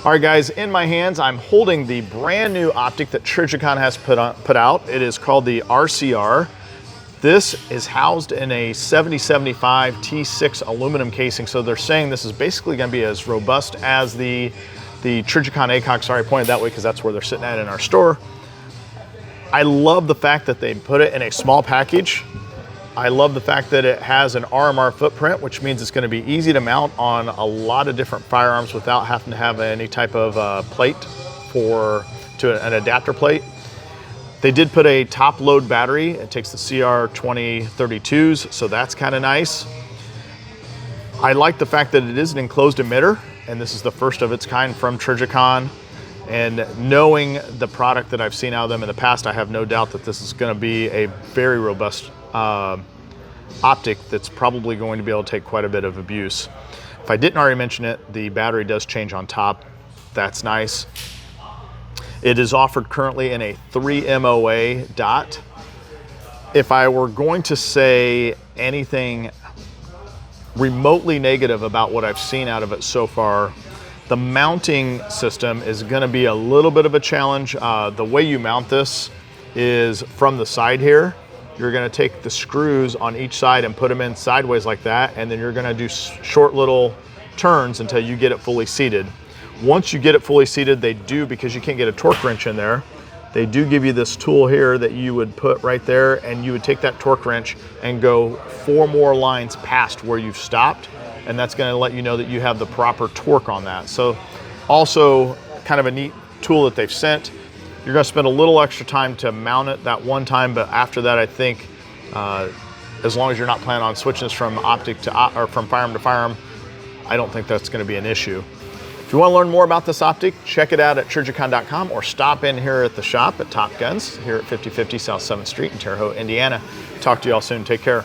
All right, guys, in my hands, I'm holding the brand new optic that Trijicon has put out. It is called the RCR. This is housed in a 7075 T6 aluminum casing, so they're saying this is basically going to be as robust as the Trijicon ACOG. Sorry, I pointed that way because that's where they're sitting at in our store. I love the fact that they put it in a small package. I love the fact that it has an RMR footprint, which means it's going to be easy to mount on a lot of different firearms without having to have any type of plate to an adapter plate. They did put a top load battery. It takes the CR2032s, so that's kind of nice. I like the fact that it is an enclosed emitter, and this is the first of its kind from Trijicon. And knowing the product that I've seen out of them in the past, I have no doubt that this is going to be a very robust optic that's probably going to be able to take quite a bit of abuse. If I didn't already mention it, the battery does change on top. That's nice. It is offered currently in a 3 MOA dot. If I were going to say anything remotely negative about what I've seen out of it so far, the mounting system is going to be a little bit of a challenge. The way you mount this is from the side here. You're going to take the screws on each side and put them in sideways like that, and then you're going to do short little turns until you get it fully seated. Once you get it fully seated, they do, because you can't get a torque wrench in there, they do give you this tool here that you would put right there, and you would take that torque wrench and go 4 more lines past where you've stopped, and that's going to let you know that you have the proper torque on that. So also kind of a neat tool that they've sent. You're going to spend a little extra time to mount it that one time, but after that, I think as long as you're not planning on switching this from optic to or from firearm to firearm, I don't think that's going to be an issue. If you want to learn more about this optic, check it out at Trijicon.com or stop in here at the shop at Top Guns here at 5050 South 7th Street in Terre Haute, Indiana. Talk to you all soon. Take care.